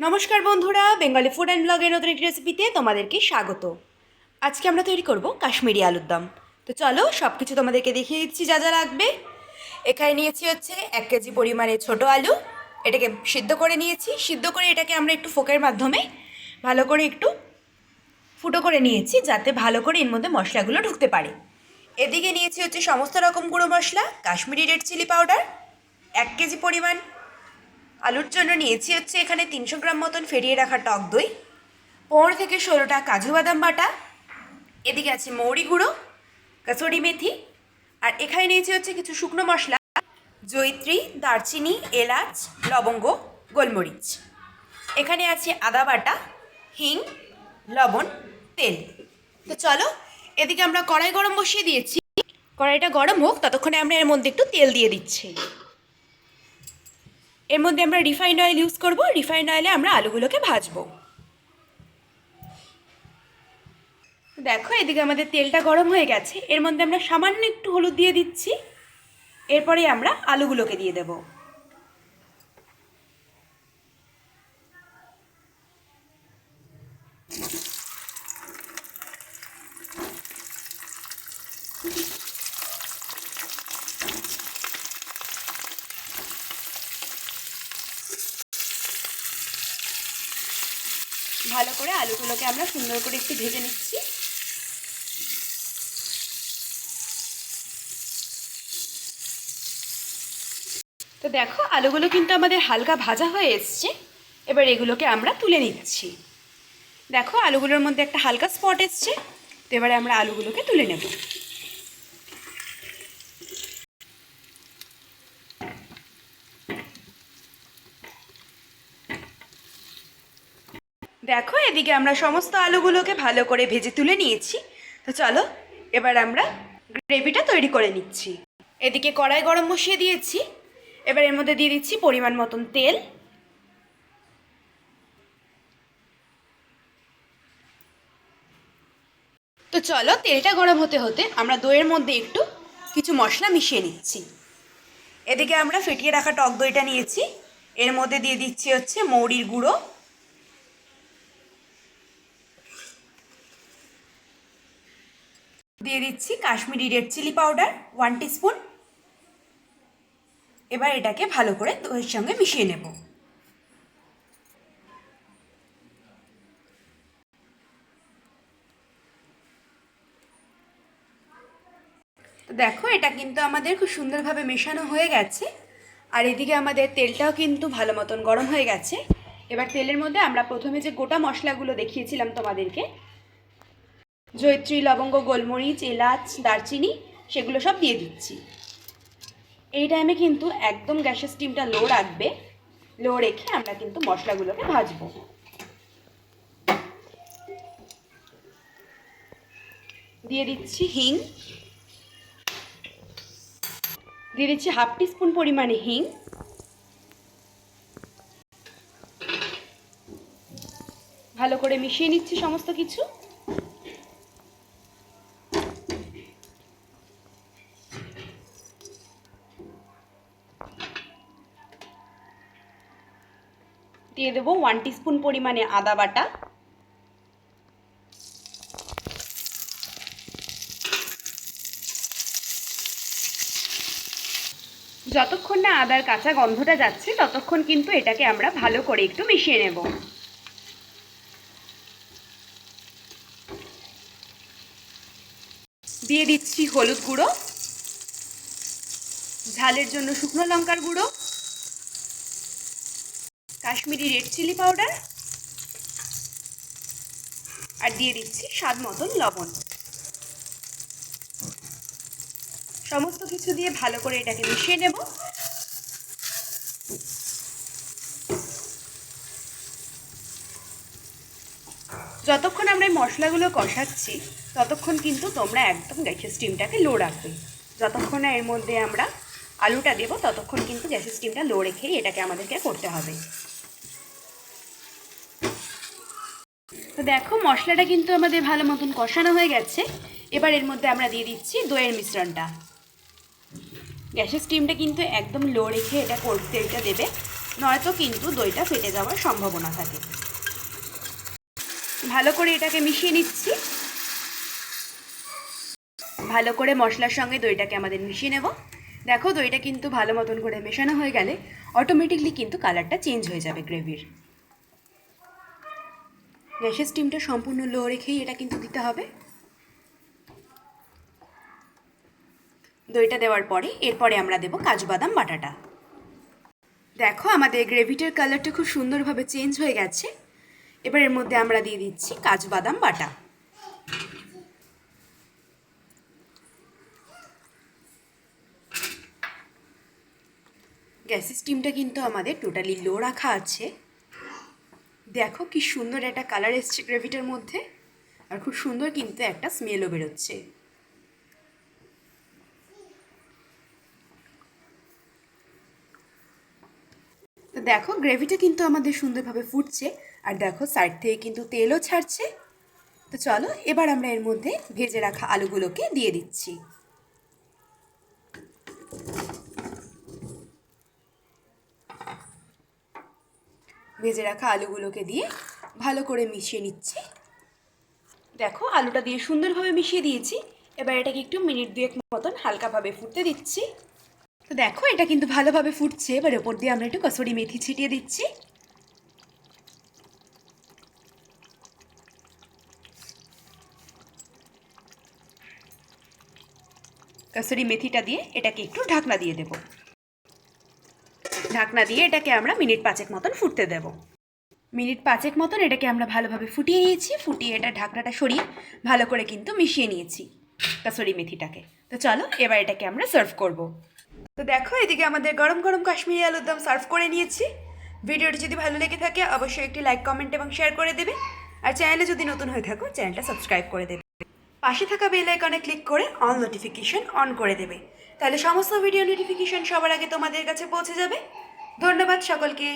নমস্কার বন্ধুরা, Bengali food and ব্লগের নতুন একটি রেসিপিতে তোমাদেরকে স্বাগত। আজকে আমরা তৈরি করব কাশ্মীরি আলুর দম। তো চলো সব কিছু তোমাদেরকে দেখিয়ে দিচ্ছি যা যা লাগবে। এখানে নিয়েছি হচ্ছে 1 কেজি পরিমাণে ছোট আলু। এটাকে সিদ্ধ করে নিয়েছি। সিদ্ধ করে এটাকে আমরা একটু ফোকের মাধ্যমে ভালো করে একটু ফুটো করে নিয়েছি, যাতে ভালো করে এর মধ্যে মশলাগুলো ঢুকতে পারে। এদিকে নিয়েছি হচ্ছে সমস্ত রকম গুঁড়ো মশলা, Kashmiri red chilli powder. 1 kg পরিমাণ আলুর জন্য নিয়েছি হচ্ছে এখানে 300 গ্রাম মতন ফেটিয়ে রাখা টক দই, 15 থেকে 16টা কাজু বাদাম বাটা। এদিকে আছে মৌরি গুঁড়ো, কসুরি মেথি। আর এখানে নিয়েছি হচ্ছে কিছু শুকনো মশলা, জয়িত্রী, দারচিনি, এলাচ, লবঙ্গ, গোলমরিচ। এখানে আছে আদা বাটা, হিং, লবণ, তেল। তো চলো, এদিকে আমরা কড়াই গরম বসিয়ে দিয়েছি। কড়াইটা গরম হোক, ততক্ষণে আমরা এর মধ্যে একটু তেল দিয়ে দিচ্ছি। এর মধ্যে আমরা রিফাইন্ড অয়েল ইউজ করব। রিফাইন্ড অয়েলে আমরা আলুগুলোকে ভাজবো। দেখো, এদিকে আমাদের তেলটা গরম হয়ে গেছে। এর মধ্যে আমরা সামান্য একটু হলুদ দিয়ে দিচ্ছি। এরপরে আমরা আলুগুলোকে দিয়ে দেব। ভালো করে আলুগুলোকে আমরা সুন্দর করে একটু ভেজে নিচ্ছি। তো দেখো, আলুগুলো কিন্তু আমাদের হালকা ভাজা হয়ে এসছে। এবার এগুলোকে আমরা তুলে নিচ্ছি। দেখো, আলুগুলোর মধ্যে একটা হালকা স্পট এসছে। তো এবারে আমরা আলুগুলোকে তুলে নেব। দেখো, এদিকে আমরা সমস্ত আলুগুলোকে ভালো করে ভেজে তুলে নিয়েছি। তো চলো, এবার আমরা গ্রেভিটা তৈরি করে নিচ্ছি। এদিকে কড়াই গরম বসিয়ে দিয়েছি। এবার এর মধ্যে দিয়ে দিচ্ছি পরিমাণ মতন তেল। তো চলো, তেলটা গরম হতে হতে আমরা দইয়ের মধ্যে একটু কিছু মশলা মিশিয়ে নিচ্ছি। এদিকে আমরা ফেটিয়ে রাখা টক দইটা নিয়েছি। এর মধ্যে দিয়ে দিচ্ছি হচ্ছে মৌরির গুঁড়ো, দিয়ে দিচ্ছি Kashmiri red chilli powder 1 teaspoon. এবার এটাকে ভালো করে দইয়ের সঙ্গে মিশিয়ে নেব। তো দেখো, এটা কিন্তু আমাদের খুব সুন্দরভাবে মেশানো হয়ে গেছে। আর এদিকে আমাদের তেলটাও কিন্তু ভালো মতন গরম হয়ে গেছে। এবার তেলের মধ্যে আমরা প্রথমে যে গোটা মশলাগুলো দেখিয়েছিলাম তোমাদেরকে, জয়িত্রী, লবঙ্গ, গোলমরিচ, এলাচ, দারচিনি, সেগুলো সব দিয়ে দিচ্ছি। এই টাইমে কিন্তু একদম গ্যাসের স্টিমটা লো রাখবে। লো রেখে আমরা কিন্তু মশলাগুলোকে ভাজবো। দিয়ে দিচ্ছি হিং, দিয়ে দিচ্ছি 1/2 টিস্পুন পরিমাণে হিং। ভালো করে মিশিয়ে নিচ্ছি সমস্ত কিছু। দিয়ে দেবো 1 টিস্পুন পরিমাণে আদা বাটা। যতক্ষণ না আদার কাঁচা গন্ধটা যাচ্ছে, ততক্ষণ কিন্তু এটাকে আমরা ভালো করে একটু মিশিয়ে নেব। দিয়ে দিচ্ছি হলুদ গুঁড়ো, ঝালের জন্য শুকনো লঙ্কার গুঁড়ো, কাশ্মীরি রেড চিলি পাউডার, আর দিয়ে দিচ্ছি স্বাদ মতন লবণ। সমস্ত কিছু দিয়ে ভালো করে এটাকে মিশিয়ে নেব। যতক্ষণ আমরা এই মশলাগুলো কষাচ্ছি, ততক্ষণ কিন্তু তোমরা একদম গ্যাসের স্টিমটাকে লো রাখবে। যতক্ষণ না এর মধ্যে আমরা আলুটা দেবো, ততক্ষণ কিন্তু গ্যাসের স্টিমটা লো রেখেই এটাকে আমাদেরকে করতে হবে। তো দেখো, মশলাটা কিন্তু আমাদের ভালো মতন কষানো হয়ে গেছে। এবার এর মধ্যে আমরা দিয়ে দিচ্ছি দইয়ের মিশ্রণটা। গ্যাসের স্টিমটা কিন্তু একদম লো রেখে এটা করতে দেবে, নয়তো কিন্তু দইটা ফেটে যাওয়ার সম্ভাবনা থাকে। ভালো করে এটাকে মিশিয়ে নিচ্ছি। ভালো করে মশলার সঙ্গে দইটাকে আমাদের মিশিয়ে নেব। দেখো দইটা কিন্তু ভালো মতন করে মেশানো হয়ে গেলে অটোমেটিকলি কিন্তু কালারটা চেঞ্জ হয়ে যাবে গ্রেভির। গ্যাসের স্টিমটা সম্পূর্ণ লো রেখেই এটা কিন্তু দিতে হবে। দইটা দেওয়ার পরে এরপরে আমরা দেব কাজু বাদাম বাটাটা। দেখো আমাদের গ্রেভিটার কালারটা খুব সুন্দরভাবে চেঞ্জ হয়ে গেছে। এবার এর মধ্যে আমরা দিয়ে দিচ্ছি কাজু বাদাম বাটা। গ্যাসের স্টিমটা কিন্তু আমাদের টোটালি লো রাখা আছে। দেখো কি সুন্দর একটা কালার এসছে গ্রেভিটার মধ্যে, আর খুব সুন্দর কিন্তু একটা স্মেলও বেরোচ্ছে। তো দেখো গ্রেভিটা কিন্তু আমাদের সুন্দরভাবে ফুটছে, আর দেখো সাইড থেকে কিন্তু তেলও ছাড়ছে। তো চলো এবার আমরা এর মধ্যে ভেজে রাখা আলুগুলোকে দিয়ে দিচ্ছি। ভেজে রাখা আলুগুলোকে দিয়ে ভালো করে মিশিয়ে নিচ্ছি। দেখো আলুটা দিয়ে সুন্দরভাবে মিশিয়ে দিয়েছি। এবার এটাকে একটু মিনিট দুয়েক মতন হালকাভাবে ফুটতে দিচ্ছি। তো দেখো এটা কিন্তু ভালোভাবে ফুটছে। এবার ওপর দিয়ে আমরা একটু কসুরি মেথি ছিটিয়ে দিচ্ছি। কসুরি মেথিটা দিয়ে এটাকে একটু ঢাকনা দিয়ে দেব। ঢাকনা দিয়ে এটাকে আমরা মিনিট 5 মতন ফুটতে দেব। মিনিট 5 মতন এটাকে আমরা ভালোভাবে ফুটিয়ে নিয়েছি। ফুটিয়ে এটা ঢাকনাটা সরিয়ে ভালো করে কিন্তু মিশিয়ে নিয়েছি কসুরি মেথিটাকে। তো চলো এবার এটাকে আমরা সার্ভ করব। তো দেখো এদিকে আমাদের গরম গরম কাশ্মীরি আলুর দম সার্ভ করে নিয়েছি। ভিডিওটি যদি ভালো লেগে থাকে অবশ্যই একটি লাইক, কমেন্ট এবং শেয়ার করে দেবে। আর চ্যানেলে যদি নতুন হয়ে থাকো চ্যানেলটা সাবস্ক্রাইব করে দেবে। পাশে থাকা বেল আইকনে ক্লিক করে অল নোটিফিকেশন অন করে দেবে। তাহলে সমস্ত ভিডিও নোটিফিকেশন সবার আগে তোমাদের কাছে পৌঁছে যাবে। ধন্যবাদ সকলকে।